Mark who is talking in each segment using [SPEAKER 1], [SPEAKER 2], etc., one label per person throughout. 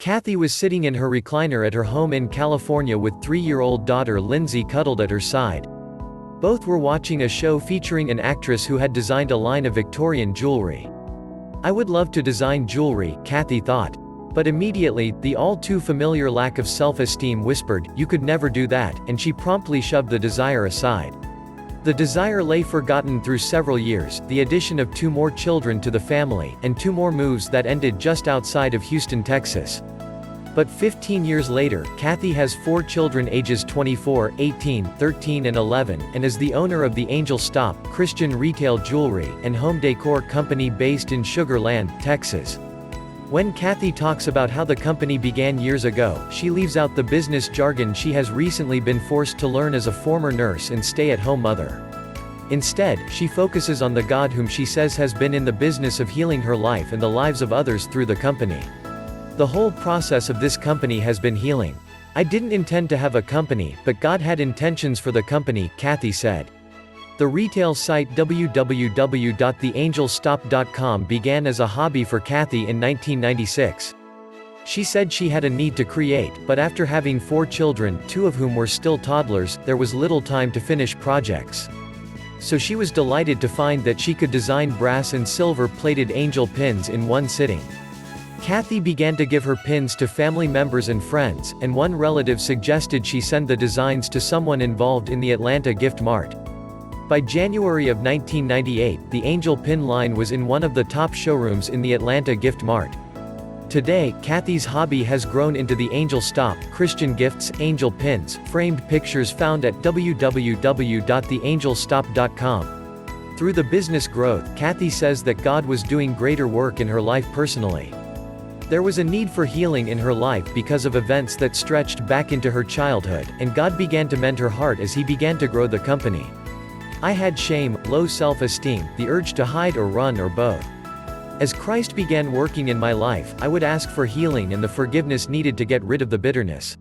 [SPEAKER 1] Kathy was sitting in her recliner at her home in California with 3-year-old daughter Lindsay cuddled at her side. Both were watching a show featuring an actress who had designed a line of Victorian jewelry. "I would love to design jewelry," Kathy thought. But immediately, the all-too-familiar lack of self-esteem whispered, "You could never do that," and she promptly shoved the desire aside. The desire lay forgotten through several years, the addition of 2 more children to the family, and 2 more moves that ended just outside of Houston, Texas. But 15 years later, Kathy has 4 children ages 24, 18, 13 and 11, and is the owner of the Angel Stop, Christian retail jewelry, and home decor company based in Sugar Land, Texas. When Kathy talks about how the company began years ago, she leaves out the business jargon she has recently been forced to learn as a former nurse and stay-at-home mother. Instead, she focuses on the God whom she says has been in the business of healing her life and the lives of others through the company. "The whole process of this company has been healing. I didn't intend to have a company, but God had intentions for the company," Kathy said. The retail site www.theangelstop.com began as a hobby for Kathy in 1996. She said she had a need to create, but after having 4 children, 2 of whom were still toddlers, there was little time to finish projects. So she was delighted to find that she could design brass and silver-plated angel pins in one sitting. Kathy began to give her pins to family members and friends, and one relative suggested she send the designs to someone involved in the Atlanta Gift Mart. By January of 1998, the Angel Pin line was in one of the top showrooms in the Atlanta Gift Mart. Today, Kathy's hobby has grown into the Angel Stop, Christian gifts, angel pins, framed pictures found at www.theangelstop.com. Through the business growth, Kathy says that God was doing greater work in her life personally. There was a need for healing in her life because of events that stretched back into her childhood, and God began to mend her heart as He began to grow the company. "I had shame, low self-esteem, the urge to hide or run or both. As Christ began working in my life, I would ask for healing and the forgiveness needed to get rid of the bitterness.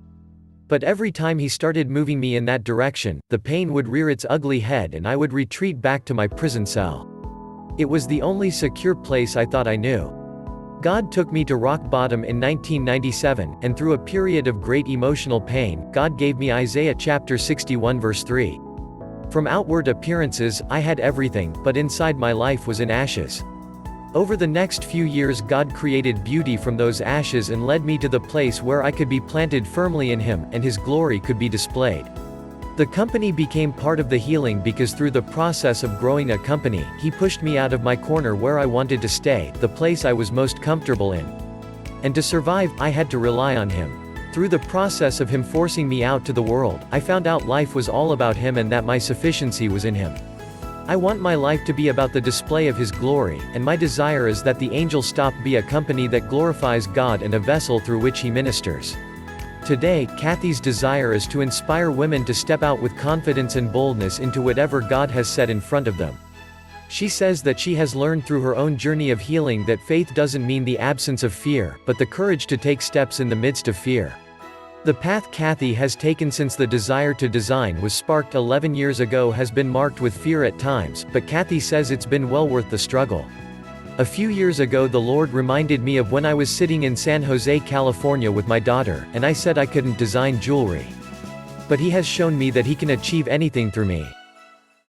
[SPEAKER 1] But every time He started moving me in that direction, the pain would rear its ugly head and I would retreat back to my prison cell. It was the only secure place I thought I knew. God took me to rock bottom in 1997, and through a period of great emotional pain, God gave me Isaiah chapter 61 verse 3. From outward appearances, I had everything, but inside my life was in ashes. Over the next few years God created beauty from those ashes and led me to the place where I could be planted firmly in Him, and His glory could be displayed. The company became part of the healing because through the process of growing a company, He pushed me out of my corner where I wanted to stay, the place I was most comfortable in. And to survive, I had to rely on Him. Through the process of Him forcing me out to the world, I found out life was all about Him and that my sufficiency was in Him. I want my life to be about the display of His glory, and my desire is that the Angel Stop be a company that glorifies God and a vessel through which He ministers. Today, Kathy's desire is to inspire women to step out with confidence and boldness into whatever God has set in front of them. She says that she has learned through her own journey of healing that faith doesn't mean the absence of fear, but the courage to take steps in the midst of fear. The path Kathy has taken since the desire to design was sparked 11 years ago has been marked with fear at times, but Kathy says it's been well worth the struggle. "A few years ago the Lord reminded me of when I was sitting in San Jose, California with my daughter, and I said I couldn't design jewelry. But He has shown me that He can achieve anything through me.